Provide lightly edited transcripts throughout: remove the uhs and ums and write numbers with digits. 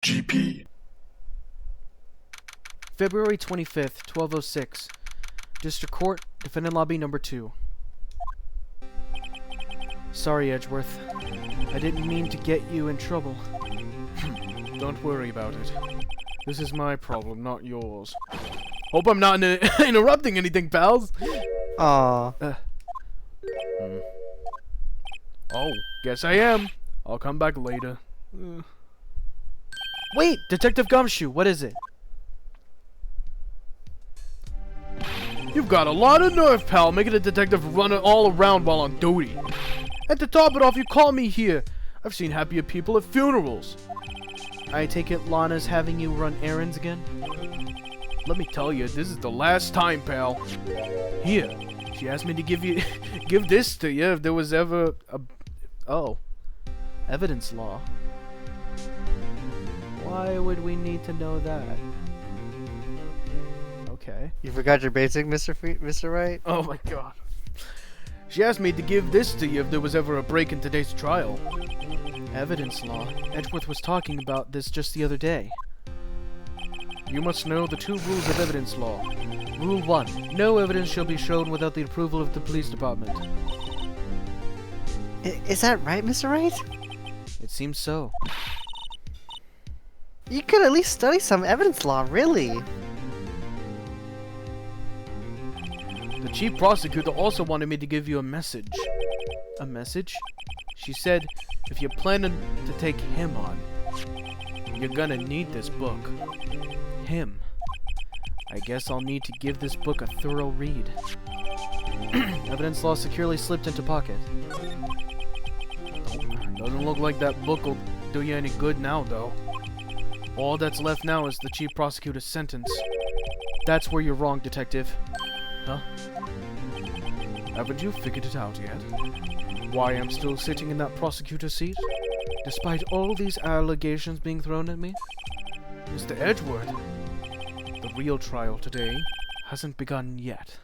GP. February 25th, 12:06. District Court, Defendant Lobby number 2. Sorry, Edgeworth. I didn't mean to get you in trouble. Don't worry about it. This is my problem, not yours. Hope I'm not interrupting anything, pals. Aww. Oh, guess I am. I'll come back later. Wait! Detective Gumshoe, what is it? You've got a lot of nerve, pal, making a detective run all around while on duty. And to top it off, you call me here. I've seen happier people at funerals. I take it Lana's having you run errands again? Let me tell you, this is the last time, pal. Here, she asked me to give this to you if there was ever a... Oh. Evidence law. Why would we need to know that? Okay. You forgot your basic, Mr. Wright? Oh my god. She asked me to give this to you if there was ever a break in today's trial. Evidence law. Edgeworth was talking about this just the other day. You must know the 2 rules of evidence law. Rule 1. No evidence shall be shown without the approval of the police department. Is that right, Mr. Wright? It seems so. You could at least study some evidence law, really. The chief prosecutor also wanted me to give you a message. A message? She said, if you're planning to take him on, you're gonna need this book. Him. I guess I'll need to give this book a thorough read. Evidence law securely slipped into pocket. Doesn't look like that book will do you any good now, though. All that's left now is the chief prosecutor's sentence. That's where you're wrong, Detective. Huh? Haven't you figured it out yet? Why I'm still sitting in that prosecutor's seat? Despite all these allegations being thrown at me? Mr. Edgeworth, the real trial today hasn't begun yet.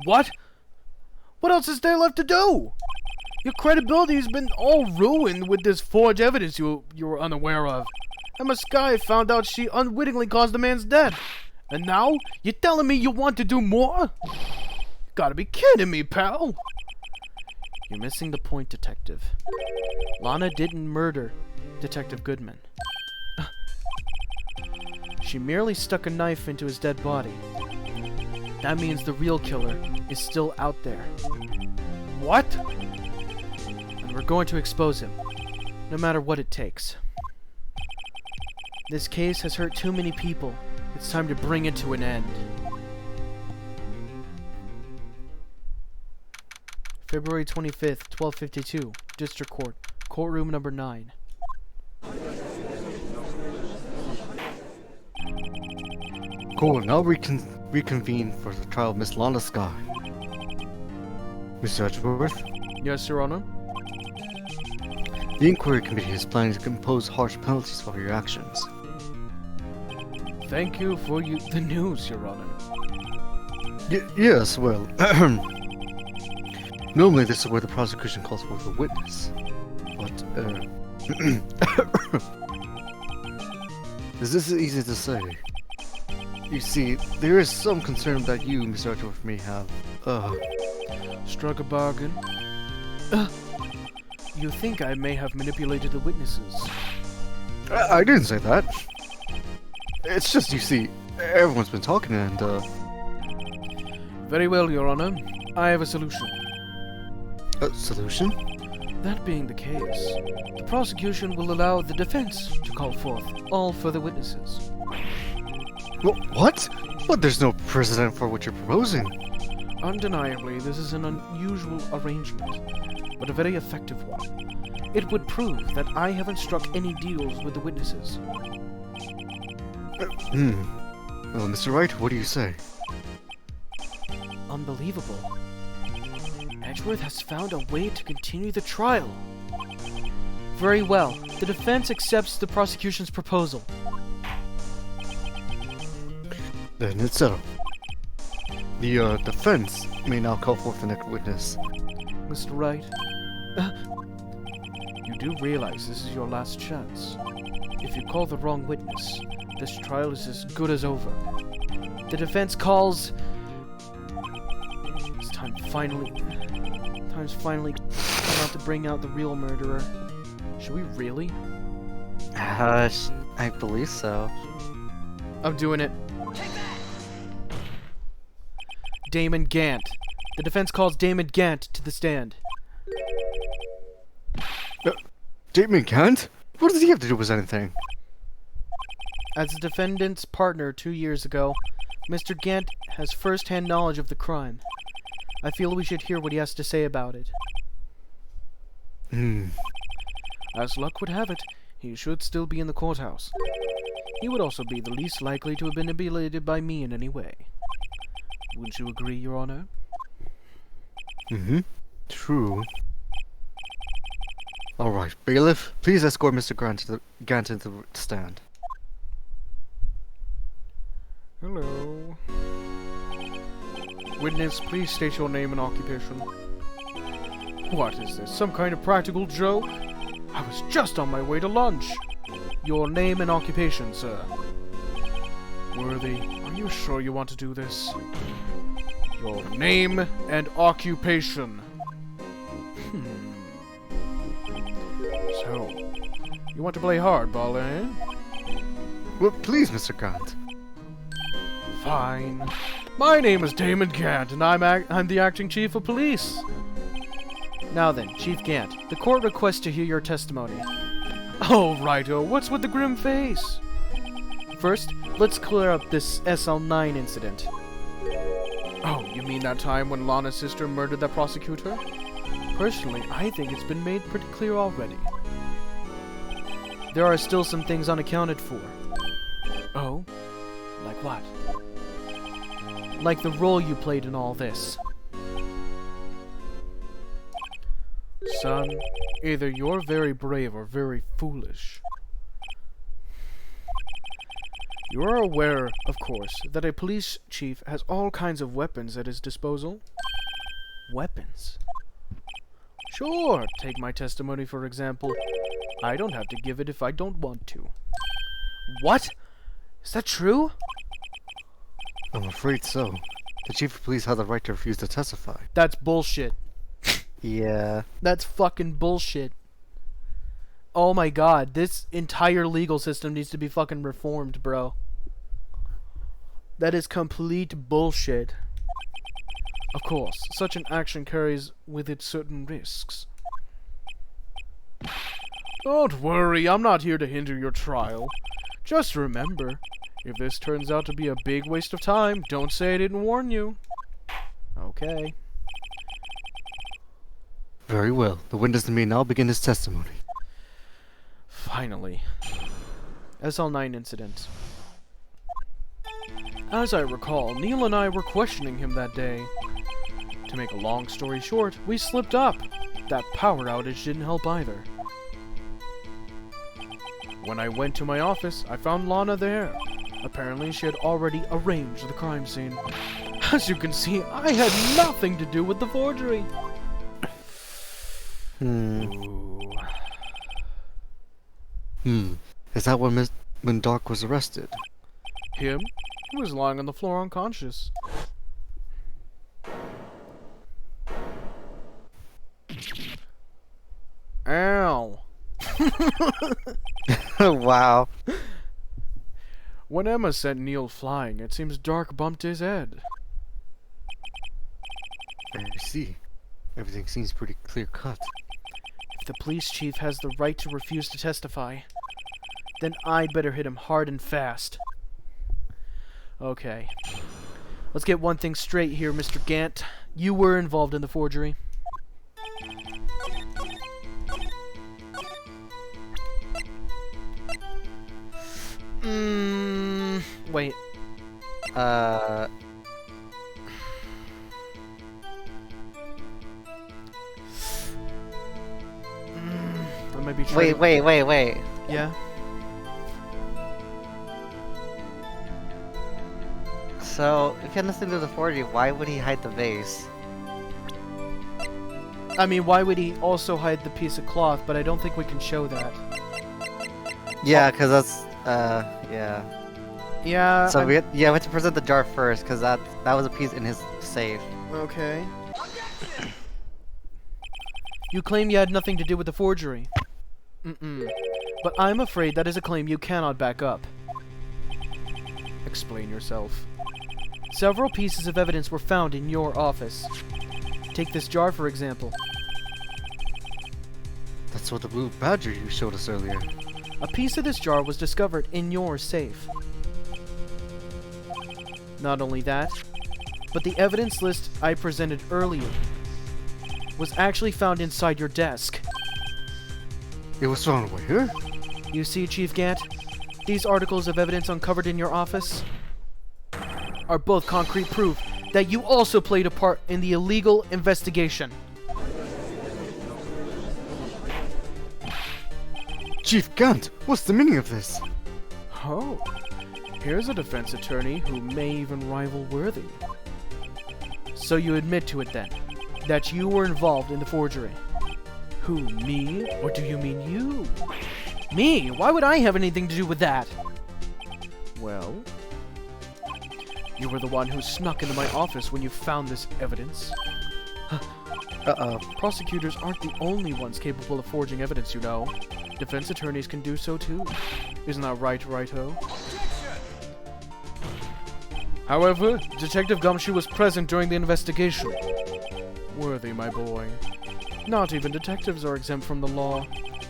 What? What else is there left to do? Your credibility's been all ruined with this forged evidence you were unaware of. Emma Skye found out she unwittingly caused the man's death. And now, you're telling me you want to do more? You gotta be kidding me, pal. You're missing the point, Detective. Lana didn't murder Detective Goodman. She merely stuck a knife into his dead body. That means the real killer is still out there. What? And we're going to expose him, no matter what it takes. This case has hurt too many people. It's time to bring it to an end. February 25th, 12:52, District Court, Courtroom number 9. Cool, now reconvene for the trial of Miss Lana Skye. Mr. Edgeworth, Yes, Your Honor? the Inquiry Committee is planning to impose harsh penalties for your actions. Thank you for the news, Your Honor. Yes, well, normally this is where the prosecution calls for the witness, but, this is easy to say. You see, there is some concern that you, Mr. Edgeworth, may have, Struck a bargain. You think I may have manipulated the witnesses? I didn't say that. It's just, you see, everyone's been talking and, Very well, Your Honor. I have a solution. a solution? That being the case, the prosecution will allow the defense to call forth all further witnesses. What? But there's no precedent for what you're proposing. Undeniably, this is an unusual arrangement, but a very effective one. It would prove that I haven't struck any deals with the witnesses. Well, Mr. Wright, what do you say? Unbelievable. Edgeworth has found a way to continue the trial. Very well. The defense accepts the prosecution's proposal. Then it's settled. The defense may now call forth the next witness. Mr. Wright, you do realize this is your last chance. If you call the wrong witness, this trial is as good as over. The defense calls... It's time's finally come out to bring out the real murderer. Should we really? I believe so. I'm doing it. Damon Gant. The defense calls Damon Gant to the stand. Damon Gant? What does he have to do with anything? As the defendant's partner 2 years ago, Mr. Gant has first-hand knowledge of the crime. I feel we should hear what he has to say about it. As luck would have it, he should still be in the courthouse. He would also be the least likely to have been manipulated by me in any way. Wouldn't you agree, Your Honor? True. Alright, bailiff, please escort Mr. Gant to the stand. Hello. Witness, please state your name and occupation. What is this, some kind of practical joke? I was just on my way to lunch. Your name and occupation, sir. Worthy, are you sure you want to do this? Your name and occupation. So, you want to play hardball, eh? Well, please, Mr. Gant. Fine. My name is Damon Gant, and I'm the acting chief of police. Now then, Chief Gant, the court requests to hear your testimony. Oh, righto. What's with the grim face? First, let's clear up this SL9 incident. Oh, you mean that time when Lana's sister murdered that prosecutor? Personally, I think it's been made pretty clear already. There are still some things unaccounted for. Oh? Like what? Like the role you played in all this. Son, either you're very brave or very foolish. You are aware, of course, that a police chief has all kinds of weapons at his disposal? Weapons? Sure, take my testimony for example. I don't have to give it if I don't want to. What? Is that true? I'm afraid so. The chief of police had the right to refuse to testify. That's bullshit. Yeah. That's fucking bullshit. Oh my god, this entire legal system needs to be fucking reformed, bro. That is complete bullshit. Of course, such an action carries with it certain risks. Don't worry, I'm not here to hinder your trial. Just remember, if this turns out to be a big waste of time, don't say I didn't warn you. Okay. Very well. The witness may now begin his testimony. Finally. SL9 incident. As I recall, Neil and I were questioning him that day. To make a long story short, we slipped up. That power outage didn't help either. When I went to my office, I found Lana there. Apparently, she had already arranged the crime scene. As you can see, I had nothing to do with the forgery. Is that when Doc was arrested? Him? He was lying on the floor unconscious. Ow. Wow. When Emma sent Neil flying, it seems Dark bumped his head. I see. Everything seems pretty clear-cut. If the police chief has the right to refuse to testify, then I'd better hit him hard and fast. Okay. Let's get one thing straight here, Mr. Gant. You were involved in the forgery. Wait. That might be true. Wait. Yeah? So, if he had nothing to do with the forgery, why would he hide the vase? I mean, why would he also hide the piece of cloth? But I don't think we can show that. Yeah, because that's, yeah. Yeah. So we had to present the jar first, because that was a piece in his safe. Okay. You claim you had nothing to do with the forgery. But I'm afraid that is a claim you cannot back up. Explain yourself. Several pieces of evidence were found in your office. Take this jar, for example. That's what the blue badger you showed us earlier. A piece of this jar was discovered in your safe. Not only that, but the evidence list I presented earlier was actually found inside your desk. It was found where? You see, Chief Gant, these articles of evidence uncovered in your office are both concrete proof that you also played a part in the illegal investigation. Chief Gant, what's the meaning of this? Oh, here's a defense attorney who may even rival Worthy. So you admit to it then, that you were involved in the forgery. Who, me? Or do you mean you? Me? Why would I have anything to do with that? Well, you were the one who snuck into my office when you found this evidence. Uh-oh. Prosecutors aren't the only ones capable of forging evidence, you know. Defense attorneys can do so too. Isn't that right, Righto? However, Detective Gumshoe was present during the investigation. Worthy, my boy. Not even detectives are exempt from the law.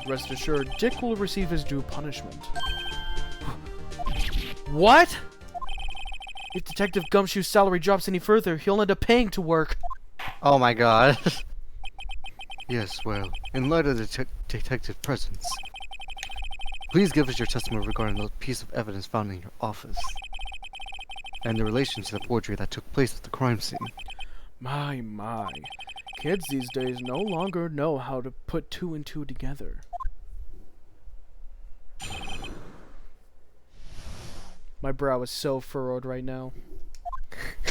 Rest assured, Dick will receive his due punishment. What? If Detective Gumshoe's salary drops any further, he'll end up paying to work. Oh my god. Yes, well, in light of the detective presence, please give us your testimony regarding the piece of evidence found in your office and the relation to the forgery that took place at the crime scene. My. Kids these days no longer know how to put two and two together. My brow is so furrowed right now.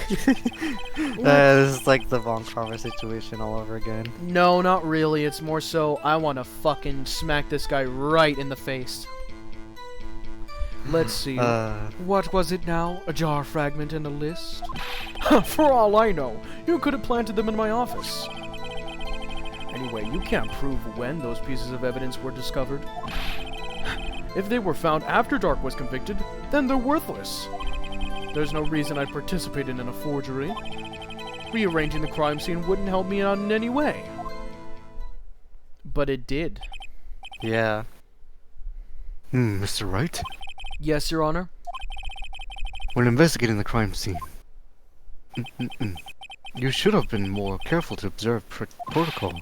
This is like the Von Trauma situation all over again. No, not really. It's more so I want to fucking smack this guy right in the face. Let's see. What was it now? A jar fragment in a list? For all I know, you could have planted them in my office. Anyway, you can't prove when those pieces of evidence were discovered. If they were found after Dark was convicted, then they're worthless. There's no reason I'd participated in a forgery. Rearranging the crime scene wouldn't help me out in any way. But it did. Yeah. Mr. Wright? Yes, Your Honor? When investigating the crime scene, you should have been more careful to observe protocol.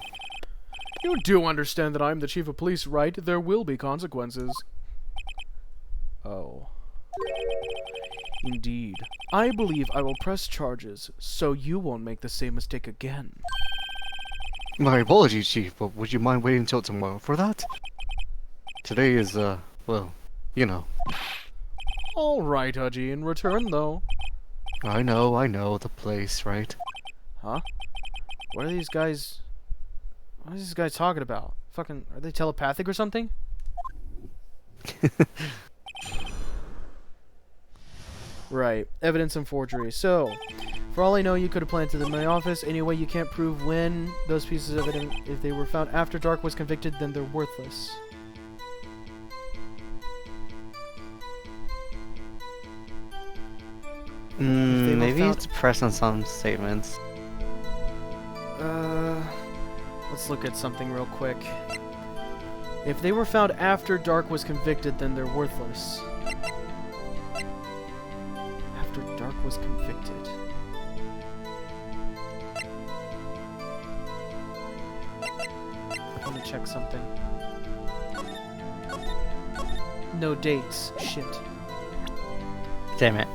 You do understand that I'm the chief of police, right? There will be consequences. Oh. Indeed. I believe I will press charges, so you won't make the same mistake again. My apologies, Chief, but would you mind waiting until tomorrow for that? Today is, well, you know. Alright, Hudgy, in return, though. I know, the place, right? Huh? What are these guys... What are these guys talking about? Fucking... Are they telepathic or something? Right. Evidence and forgery. So, for all I know, you could have planted them in my office. Anyway, you can't prove when those pieces of evidence... If they were found after Dark was convicted, then they're worthless. Maybe it's press on some statements. Let's look at something real quick. If they were found after Dark was convicted, then they're worthless. After Dark was convicted. Let me check something. No dates. Shit. Damn it.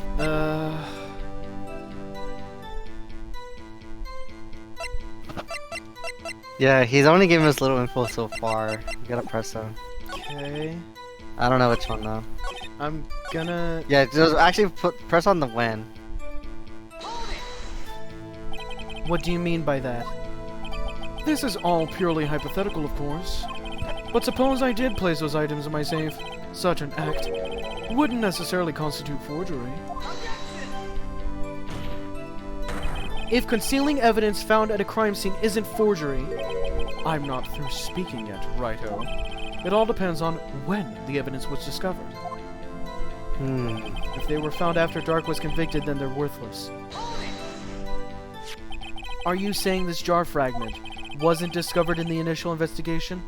Yeah, he's only giving us little info so far. You gotta press him. Okay. I don't know which one though. I'm gonna... Yeah, just actually press on the when. What do you mean by that? This is all purely hypothetical, of course. But suppose I did place those items in my safe. Such an act wouldn't necessarily constitute forgery. If concealing evidence found at a crime scene isn't forgery, I'm not through speaking yet, righto. It all depends on when the evidence was discovered. if they were found after Dark was convicted, then they're worthless. Are you saying this jar fragment wasn't discovered in the initial investigation?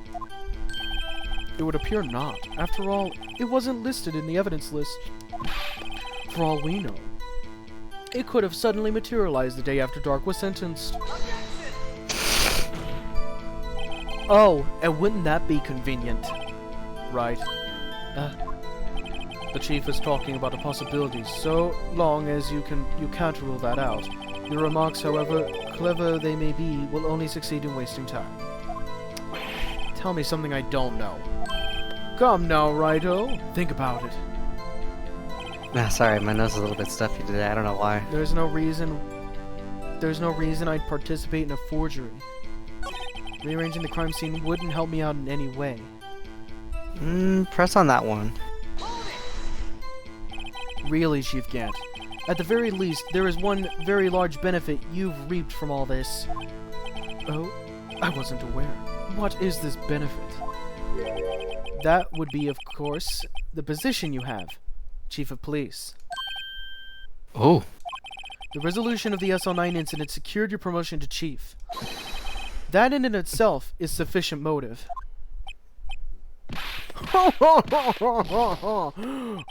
It would appear not. After all, it wasn't listed in the evidence list. For all we know. It could have suddenly materialized the day after Dark was sentenced. Oh, and wouldn't that be convenient? Right. The chief is talking about a possibility, so long as you can't rule that out. Your remarks, however clever they may be, will only succeed in wasting time. Tell me something I don't know. Come now, righto. Think about it. Nah, sorry, my nose is a little bit stuffy today. I don't know why. There's no reason I'd participate in a forgery. Rearranging the crime scene wouldn't help me out in any way. Press on that one. Really, Chief Gant. At the very least, there is one very large benefit you've reaped from all this. Oh, I wasn't aware. What is this benefit? That would be, of course, the position you have. Chief of Police. Oh. The resolution of the SL9 incident secured your promotion to Chief. That in and itself is sufficient motive.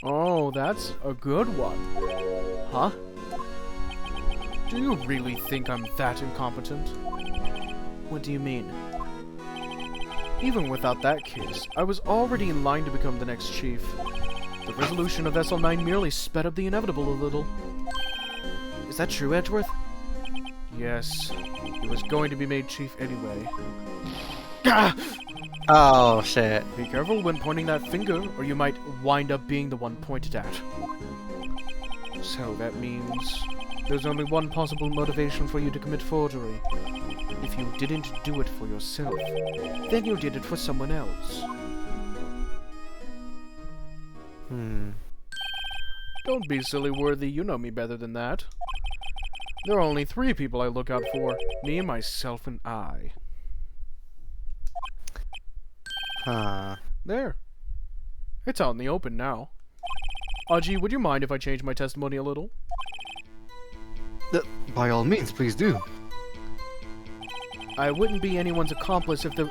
Oh, that's a good one. Huh? Do you really think I'm that incompetent? What do you mean? Even without that case, I was already in line to become the next chief. The resolution of SL9 merely sped up the inevitable a little. Is that true, Edgeworth? Yes, he was going to be made chief anyway. Oh, shit. Be careful when pointing that finger, or you might wind up being the one pointed at. So that means there's only one possible motivation for you to commit forgery. If you didn't do it for yourself, then you did it for someone else. Don't be silly, Worthy. You know me better than that. There are only 3 people I look out for. Me, myself, and I. Huh. There. It's out in the open now. Aji, would you mind if I change my testimony a little? By all means, please do. I wouldn't be anyone's accomplice if the...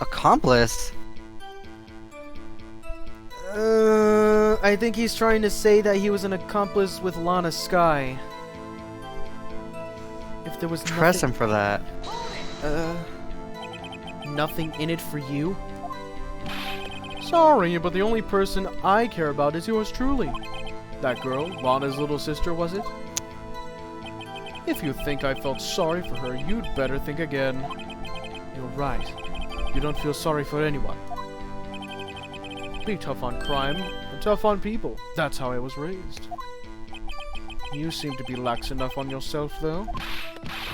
Accomplice? I think he's trying to say that he was an accomplice with Lana Sky. If there was Press him for that. nothing in it for you? Sorry, but the only person I care about is yours truly. That girl, Lana's little sister, was it? If you think I felt sorry for her, you'd better think again. You're right. You don't feel sorry for anyone. Be tough on crime, and tough on people. That's how I was raised. You seem to be lax enough on yourself, though.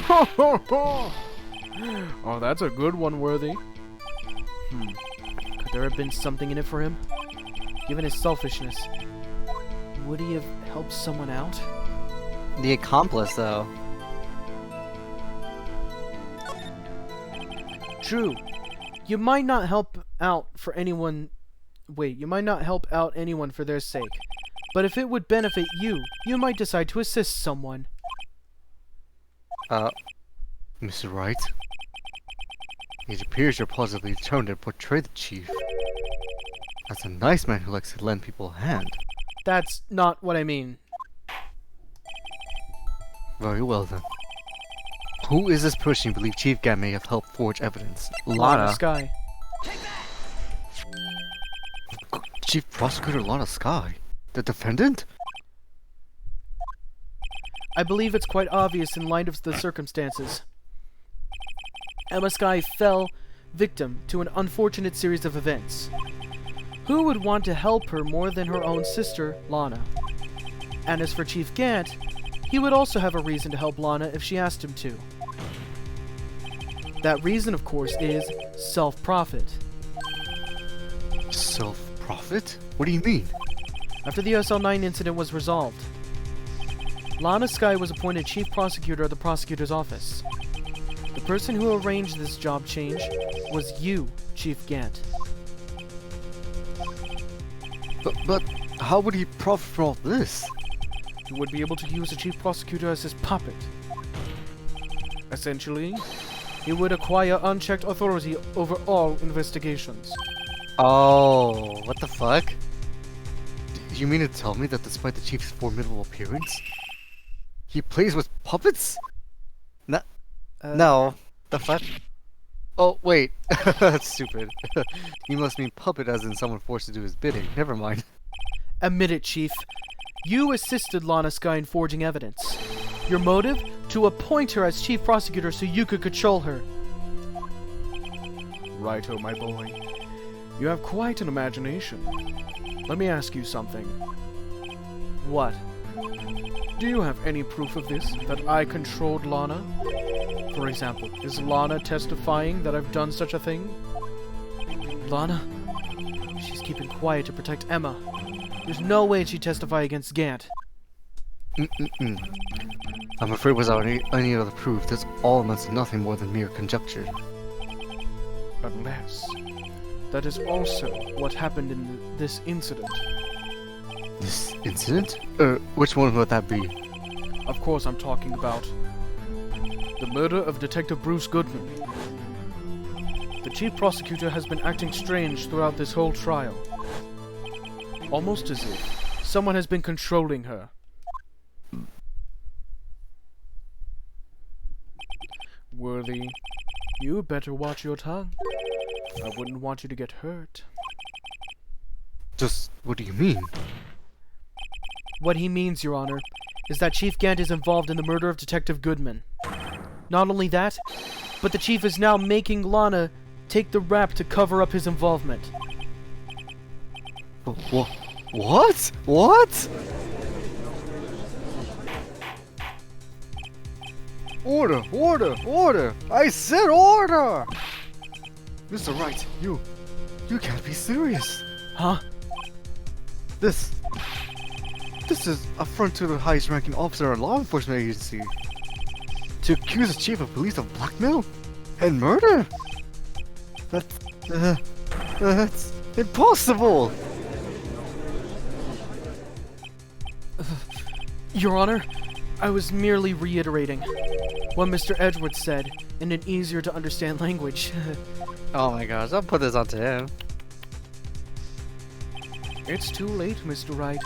Oh, that's a good one, Worthy. Could there have been something in it for him? Given his selfishness, would he have helped someone out? The accomplice, though. True. You might not help out for anyone... Wait, you might not help out anyone for their sake. But if it would benefit you, you might decide to assist someone. Mr. Wright? It appears you're positively determined to portray the chief as a nice man who likes to lend people a hand. That's not what I mean. Very well then. Who is this person you believe Chief Gant may have helped forge evidence? Lana Sky. Chief Prosecutor Lana Sky? The defendant? I believe it's quite obvious in light of the circumstances. Emma Sky fell victim to an unfortunate series of events. Who would want to help her more than her own sister, Lana? And as for Chief Gant, he would also have a reason to help Lana if she asked him to. That reason, of course, is self-profit. Self-profit? What do you mean? After the SL9 incident was resolved, Lana Skye was appointed chief prosecutor of the prosecutor's office. The person who arranged this job change was you, Chief Gant. But how would he profit from all this? He would be able to use the chief prosecutor as his puppet. Essentially, he would acquire unchecked authority over all investigations. Oh, what the fuck? You mean to tell me that despite the chief's formidable appearance, he plays with puppets? No. The fuck? Oh, wait. That's stupid. You must mean puppet as in someone forced to do his bidding. Never mind. Admit it, Chief. You assisted Lana Skye in forging evidence. Your motive? To appoint her as chief prosecutor so you could control her. Righto, my boy. You have quite an imagination. Let me ask you something. What? Do you have any proof of this, that I controlled Lana? For example, is Lana testifying that I've done such a thing? Lana? She's keeping quiet to protect Emma. There's no way she'd testify against Gant. I'm afraid without any other proof, this all amounts to nothing more than mere conjecture. Unless that is also what happened in this incident. This incident? Which one would that be? Of course I'm talking about the murder of Detective Bruce Goodman. The chief prosecutor has been acting strange throughout this whole trial. Almost as if someone has been controlling her. Worthy, you better watch your tongue. I wouldn't want you to get hurt. Just, what do you mean? What he means, Your Honor, is that Chief Gant is involved in the murder of Detective Goodman. Not only that, but the Chief is now making Lana take the rap to cover up his involvement. What? What? Order! Order! Order! I said order! Mr. Wright, you can't be serious. Huh? This is affront to the highest ranking officer of a law enforcement agency. To accuse the chief of police of blackmail and murder? That's impossible! Your Honor, I was merely reiterating what Mr. Edgeworth said in an easier to understand language. Oh my gosh, I'll put this onto him. It's too late, Mr. Wright.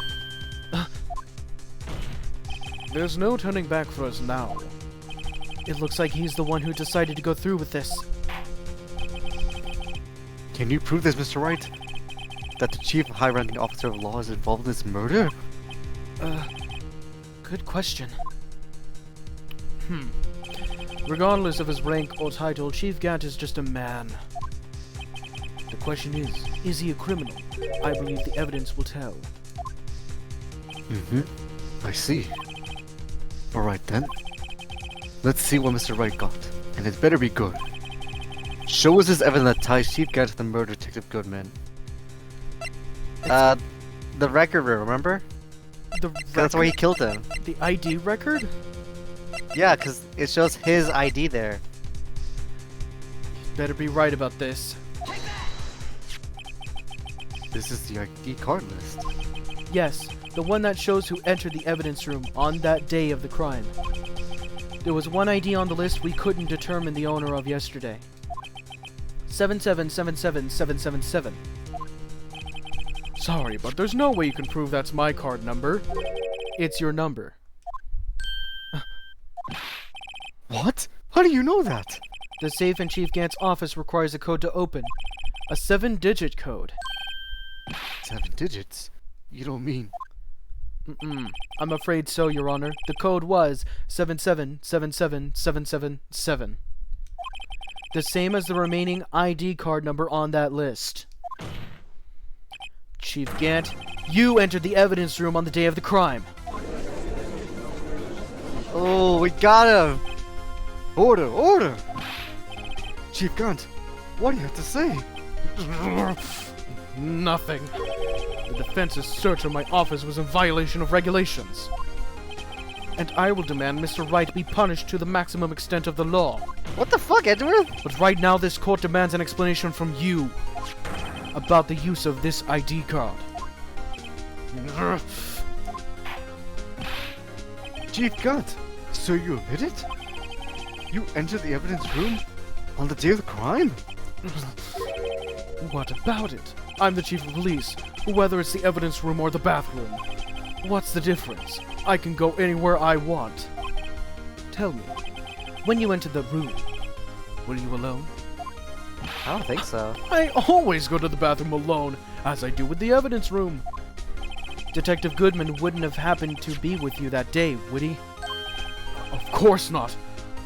There's no turning back for us now. It looks like he's the one who decided to go through with this. Can you prove this, Mr. Wright? That the chief high-ranking officer of law is involved in this murder? Good question. Regardless of his rank or title, Chief Gant is just a man. The question is he a criminal? I believe the evidence will tell. I see. Alright then. Let's see what Mr. Wright got. And it better be good. Show us this evidence that ties Chief Gant to the murder of Detective Goodman. The record room, remember? That's where he killed him. The ID record? Yeah, because it shows his ID there. Better be right about this. This is the ID card list. Yes, the one that shows who entered the evidence room on that day of the crime. There was one ID on the list we couldn't determine the owner of yesterday. 7777777. Sorry, but there's no way you can prove that's my card number. It's your number. What? How do you know that? The safe in Chief Gant's office requires a code to open. A 7-digit code. 7 digits? You don't mean... I'm afraid so, Your Honor. The code was 7777777. The same as the remaining ID card number on that list. Chief Gant, you entered the evidence room on the day of the crime. Oh, we got him! Order! Order! Chief Gant, what do you have to say? Nothing. The defense's search of my office was in violation of regulations. And I will demand Mr. Wright be punished to the maximum extent of the law. What the fuck, Edward? But right now this court demands an explanation from you about the use of this ID card. Chief Gant, so you admit it? You entered the evidence room on the day of the crime? What about it? I'm the chief of police, whether it's the evidence room or the bathroom. What's the difference? I can go anywhere I want. Tell me, when you entered the room, were you alone? I don't think so. I always go to the bathroom alone, as I do with the evidence room. Detective Goodman wouldn't have happened to be with you that day, would he? Of course not.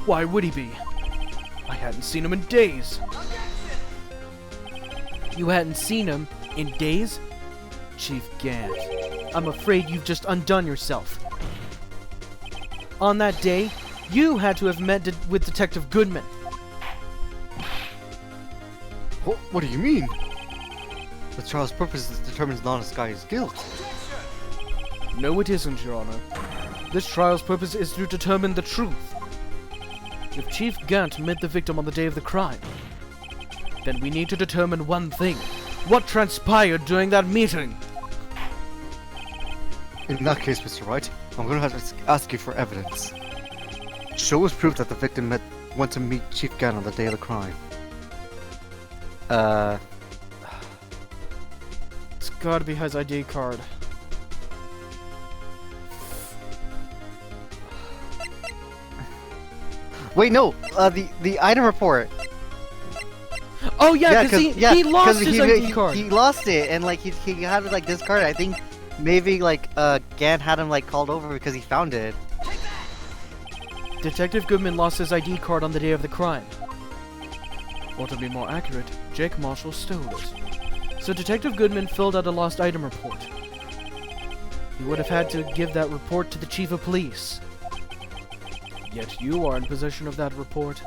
Why would he be? I hadn't seen him in days. You hadn't seen him in days? Chief Gant, I'm afraid you've just undone yourself. On that day, you had to have met with Detective Goodman. What do you mean? The trial's purpose determines the honest guy's guilt. No, it isn't, Your Honor. This trial's purpose is to determine the truth. If Chief Gant met the victim on the day of the crime, then we need to determine one thing. What transpired during that meeting? In that case, Mr. Wright, I'm going to have to ask you for evidence. Show us proof that the victim went to meet Chief Gant on the day of the crime. It's gotta be his ID card. Wait, no. The item report. Oh yeah, because he lost his ID card. He lost it, and like he had it like discarded. I think maybe like Gant had him like called over because he found it. Detective Goodman lost his ID card on the day of the crime. Or to be more accurate, Jake Marshall stole it. So Detective Goodman filled out a lost item report. He would have had to give that report to the chief of police. Yet you are in possession of that report,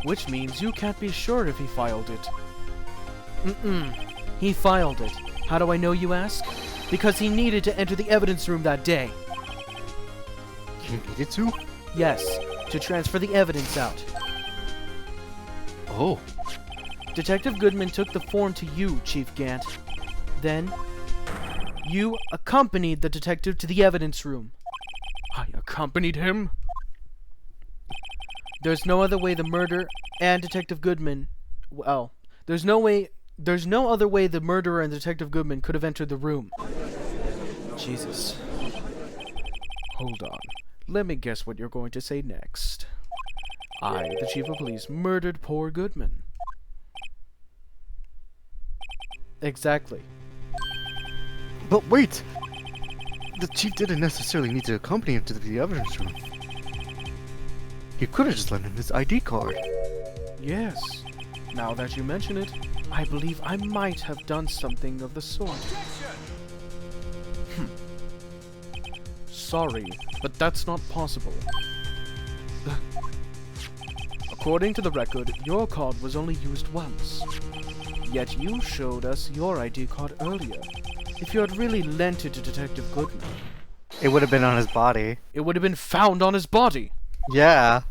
which means you can't be sure if he filed it. He filed it. How do I know, you ask? Because he needed to enter the evidence room that day. You needed to? Yes, to transfer the evidence out. Oh. Detective Goodman took the form to you, Chief Gant. Then, you accompanied the detective to the evidence room. I accompanied him? There's no other way the murder and Detective Goodman... Well, there's no other way the murderer and Detective Goodman could have entered the room. Jesus. Hold on. Let me guess what you're going to say next. I, the chief of police, murdered poor Goodman. Exactly. But wait! The chief didn't necessarily need to accompany him to the evidence room. He could have just lent him his ID card. Yes. Now that you mention it, I believe I might have done something of the sort. Sorry, but that's not possible. According to the record, your card was only used once. Yet you showed us your ID card earlier. If you had really lent it to Detective Goodman, It would have been on his body. it would have been found on his body. Yeah.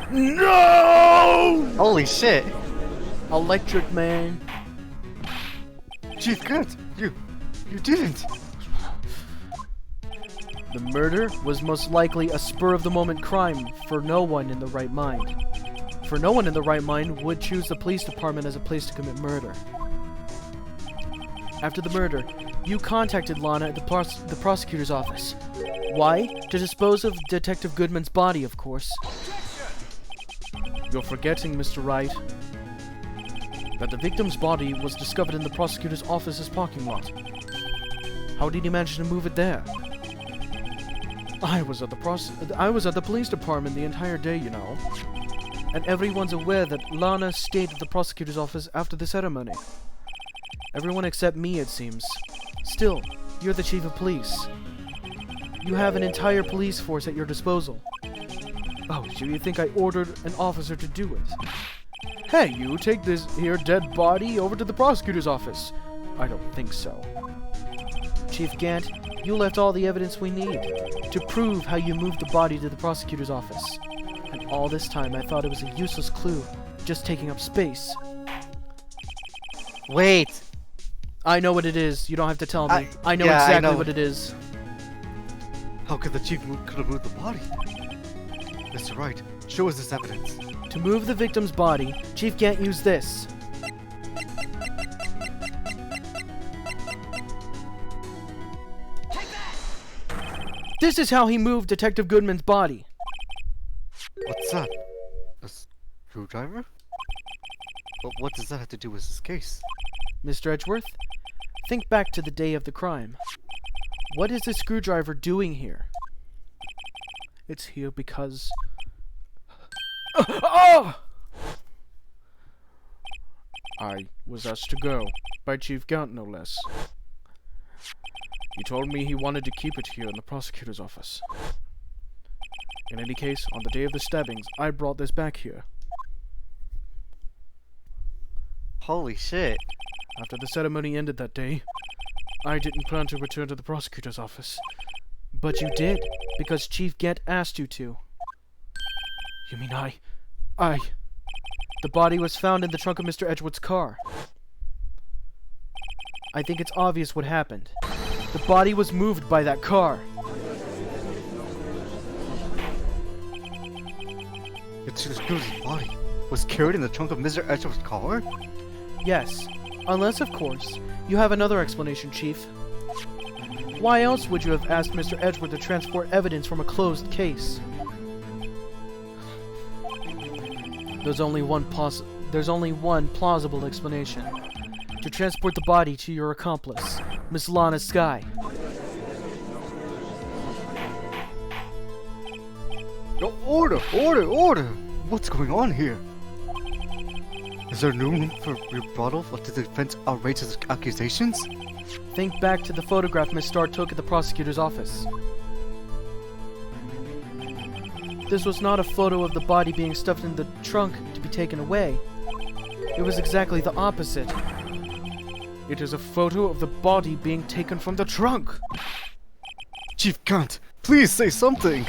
No! Holy shit. Electric Man. Chief Gant, you didn't. The murder was most likely a spur-of-the-moment crime for no one in the right mind. For no one in the right mind would choose the police department as a place to commit murder. After the murder, you contacted Lana at the prosecutor's office. Why? To dispose of Detective Goodman's body, of course. You're forgetting, Mr. Wright, that the victim's body was discovered in the prosecutor's office's parking lot. How did he manage to move it there? I was at the police department the entire day, you know. And everyone's aware that Lana stayed at the prosecutor's office after the ceremony. Everyone except me, it seems. Still, you're the chief of police. You have an entire police force at your disposal. Oh, do you think I ordered an officer to do it? Hey, you take this here dead body over to the prosecutor's office. I don't think so. Chief Gant, you left all the evidence we need to prove how you moved the body to the prosecutor's office. And all this time I thought it was a useless clue, just taking up space. Wait. I know what it is. You don't have to tell me. I know yeah, exactly I know. what it is. How could the chief could have moved the body? Mr. Wright, show us this evidence. To move the victim's body, Chief Gant used this. This is how he moved Detective Goodman's body. What's that? A screwdriver? But what does that have to do with this case? Mr. Edgeworth, think back to the day of the crime. What is the screwdriver doing here? It's here because... Oh! I was asked to go, by Chief Gant no less. He told me he wanted to keep it here in the prosecutor's office. In any case, on the day of the stabbings, I brought this back here. Holy shit. After the ceremony ended that day, I didn't plan to return to the prosecutor's office. But you did, because Chief Gant asked you to. You mean I... The body was found in the trunk of Mr. Edgeworth's car. I think it's obvious what happened. The body was moved by that car. It's just Goodman's body was carried in the trunk of Mr. Edgeworth's car? Yes, unless, of course, you have another explanation, Chief. Why else would you have asked Mr. Edgeworth to transport evidence from a closed case? There's only one plausible explanation. To transport the body to your accomplice, Miss Lana Skye. No, order! What's going on here? Is there no room for rebuttal of the defense's outrageous accusations? Think back to the photograph Miss Starr took at the prosecutor's office. This was not a photo of the body being stuffed in the trunk to be taken away. It was exactly the opposite. It is a photo of the body being taken from the trunk! Chief Gant, please say something!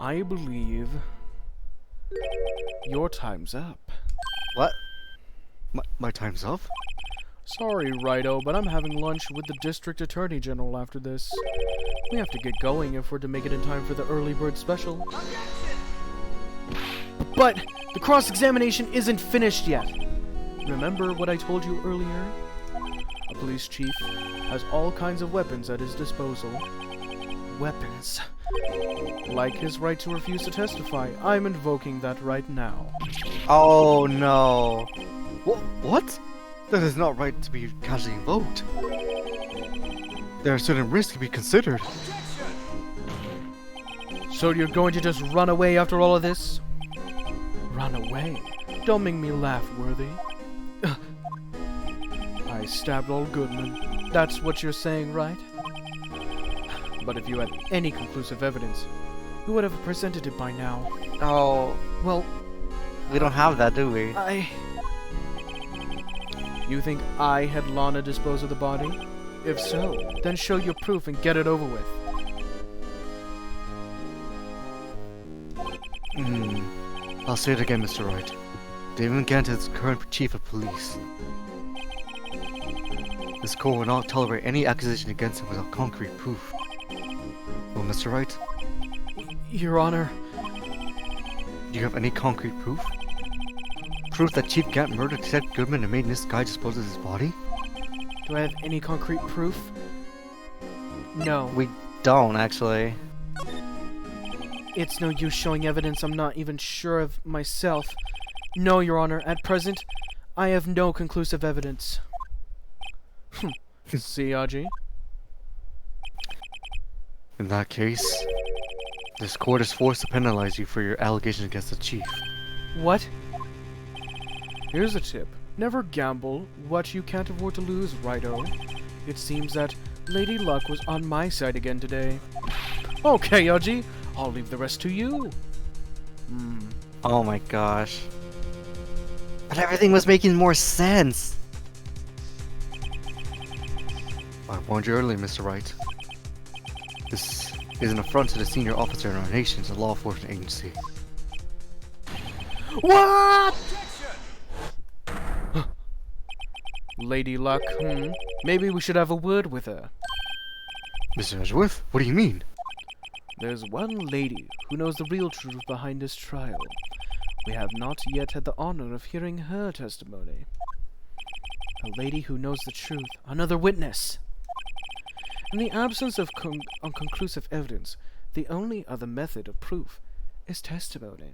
I believe... your time's up. What? My time's up? Sorry, Righto, but I'm having lunch with the District Attorney General after this. We have to get going if we're to make it in time for the early bird special. But the cross-examination isn't finished yet. Remember what I told you earlier? A police chief has all kinds of weapons at his disposal. Weapons. Like his right to refuse to testify. I'm invoking that right now. Oh no. What? That is not right to be casually invoked. There are certain risks to be considered. So you're going to just run away after all of this? Run away? Don't make me laugh, Worthy. I stabbed old Goodman. That's what you're saying, right? But if you had any conclusive evidence, you would have presented it by now. Oh, Well, we don't have that, do we? You think I had Lana dispose of the body? If so, then show your proof and get it over with. I'll say it again, Mr. Wright. David Gant is current chief of police. This court will not tolerate any accusation against him without concrete proof. Well, Mr. Wright, Your Honor, do you have any concrete proof? Proof that Chief Gant murdered Detective Goodman and made Miss Guy dispose of his body? do I have any concrete proof? No. We don't, actually. It's no use showing evidence I'm not even sure of myself. No, Your Honor, at present, I have no conclusive evidence. See, Aji? In that case, this court is forced to penalize you for your allegations against the chief. What? Here's a tip. Never gamble what you can't afford to lose, Righto. It seems that Lady Luck was on my side again today. Okay, Aji, I'll leave the rest to you. Oh my gosh. But everything was making more sense. I warned you earlier, Mr. Wright. This is an affront to the senior officer in our nation's law enforcement agency. What? Lady Luck, maybe we should have a word with her. Mr. Edgeworth, what do you mean? There's one lady who knows the real truth behind this trial. We have not yet had the honor of hearing her testimony. A lady who knows the truth. Another witness. In the absence of conclusive evidence, the only other method of proof is testimony.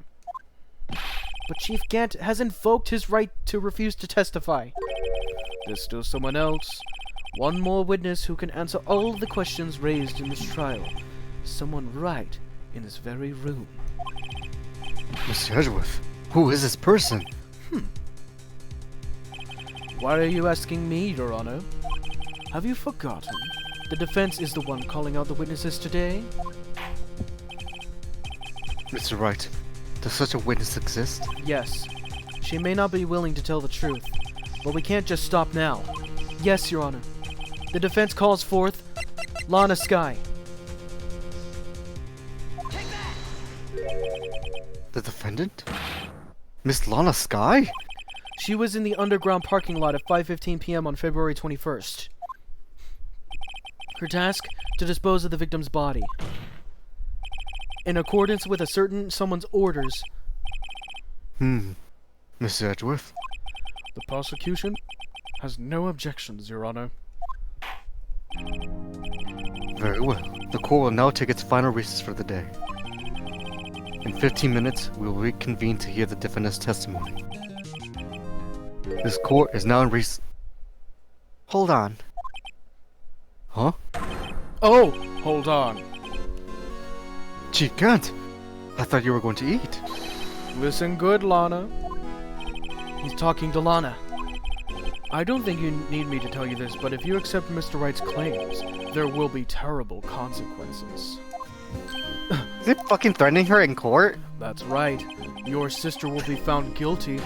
But Chief Gant has invoked his right to refuse to testify. There's still someone else. One more witness who can answer all the questions raised in this trial. Someone right in this very room. Mr. Edgeworth, who is this person? Why are you asking me, Your Honor? Have you forgotten? The defense is the one calling out the witnesses today. Mr. Wright, does such a witness exist? Yes. She may not be willing to tell the truth, but we can't just stop now. Yes, Your Honor. The defense calls forth Lana Sky. The defendant? Miss Lana Sky? She was in the underground parking lot at 5:15 p.m. on February 21st. Her task? To dispose of the victim's body. In accordance with someone's orders. Mr. Edgeworth? The prosecution has no objections, Your Honor. Very well. The court will now take its final recess for the day. In 15 minutes, we will reconvene to hear the defendant's testimony. This court is now in recess. Hold on. Huh? Oh, hold on. Chief Gant! I thought you were going to eat. Listen good, Lana. He's talking to Lana. I don't think you need me to tell you this, but if you accept Mr. Wright's claims, there will be terrible consequences. Is it fucking threatening her in court? That's right. Your sister will be found guilty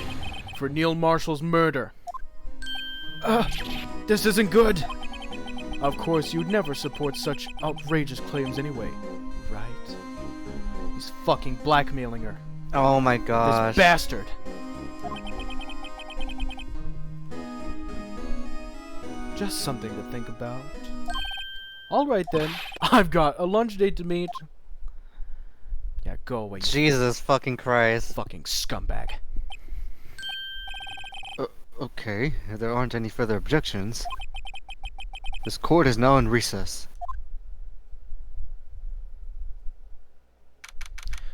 for Neil Marshall's murder. This isn't good. Of course, you'd never support such outrageous claims anyway, right? He's fucking blackmailing her. Oh my gosh. This bastard. Just something to think about. Alright then. I've got a lunch date to meet. Yeah, go away. Jesus fucking Christ. Fucking scumbag. Okay, if there aren't any further objections. This court is now in recess.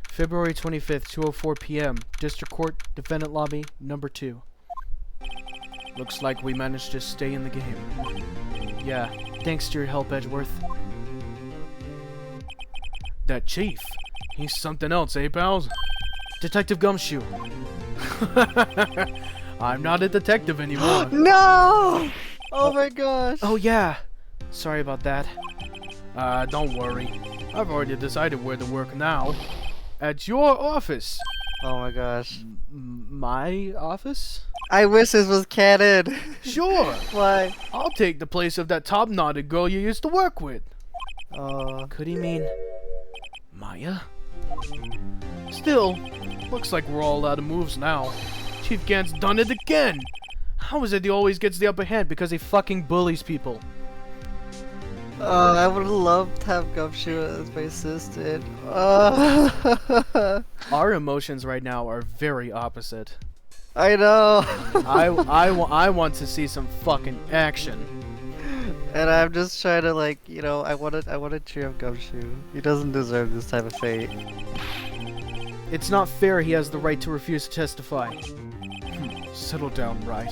February 25th, 2:04 p.m. District Court, Defendant Lobby, number 2. Looks like we managed to stay in the game. Yeah, thanks to your help, Edgeworth. That chief, he's something else, eh, pals? Detective Gumshoe. I'm not a detective anymore. No! Oh my gosh. Oh yeah. Sorry about that. Don't worry. I've already decided where to work now. At your office. Oh my gosh. My office? I wish this was canon. Sure. Why? I'll take the place of that top-knotted girl you used to work with. Could he mean Maya? Still, looks like we're all out of moves now. Chief Gant's done it again. How is it he always gets the upper hand? Because he fucking bullies people. I would love to have Gumshoe as my assistant. Our emotions right now are very opposite. I know. I want to see some fucking action. And I'm just trying to, like, you know, I want to cheer up Gumshoe. He doesn't deserve this type of fate. It's not fair he has the right to refuse to testify. Settle down, right?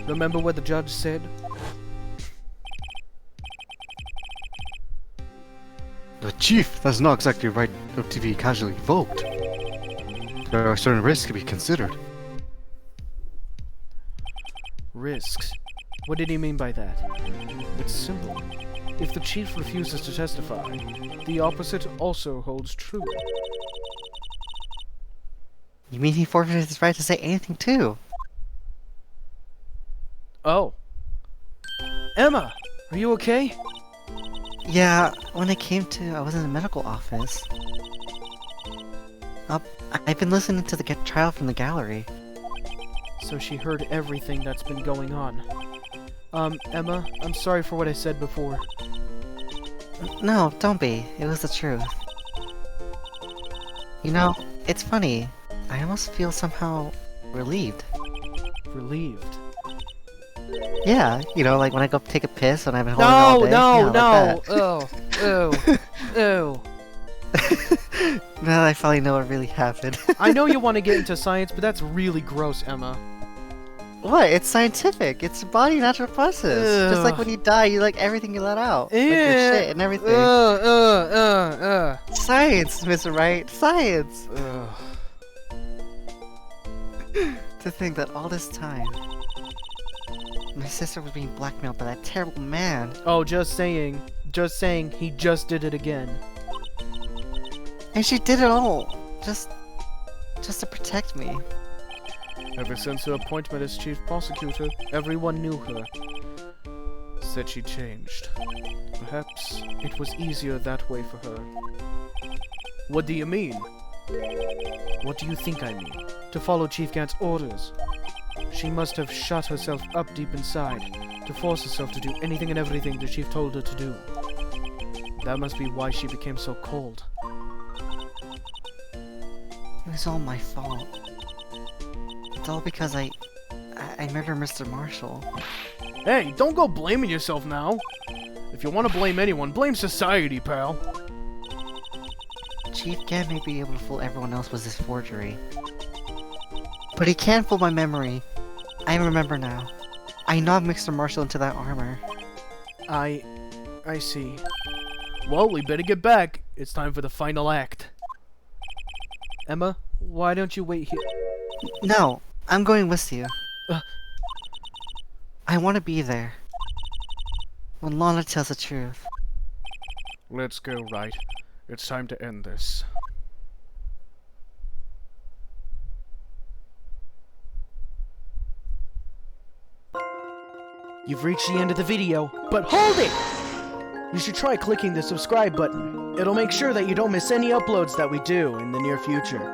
Remember what the judge said? The chief, that's not exactly right to be casually evoked. There are certain risks to be considered. Risks? What did he mean by that? It's simple. If the chief refuses to testify, the opposite also holds true. You mean he forfeited his right to say anything too? Oh. Emma, are you okay? Yeah, when I was in the medical office. I've been listening to the trial from the gallery. So she heard everything that's been going on. Emma, I'm sorry for what I said before. No, don't be. It was the truth. You know, it's funny. I almost feel somehow relieved. Relieved. Yeah, you know, like when I go take a piss and I've been holding it all day. No! Like Ew. now that I finally know what really happened. I know you want to get into science, but that's really gross, Emma. What? It's scientific. It's a body natural process. Just like Ugh. when you die, you like everything you let out. Like your shit and everything. Science, Mr. Wright. Science. To think that all this time, my sister was being blackmailed by that terrible man. Oh, just saying. Just saying, he just did it again. And she did it all. Just to protect me. Ever since her appointment as chief prosecutor, everyone knew her. Said she changed. Perhaps it was easier that way for her. What do you mean? What do you think I mean? To follow Chief Gant's orders. She must have shut herself up deep inside, to force herself to do anything and everything the Chief told her to do. That must be why she became so cold. It was all my fault. It's all because I murdered Mr. Marshall. Hey, don't go blaming yourself now. If you want to blame anyone, blame society, pal. Chief Gant may be able to fool everyone else with his forgery. But he can't fool my memory. I remember now. I knocked Mr. Marshall into that armor. I see. Well, we better get back. It's time for the final act. Emma, why don't you wait here? No, I'm going with you. Uh. I want to be there. When Lana tells the truth. Let's go, Wright. It's time to end this. You've reached the end of the video, but hold it! You should try clicking the subscribe button. It'll make sure that you don't miss any uploads that we do in the near future.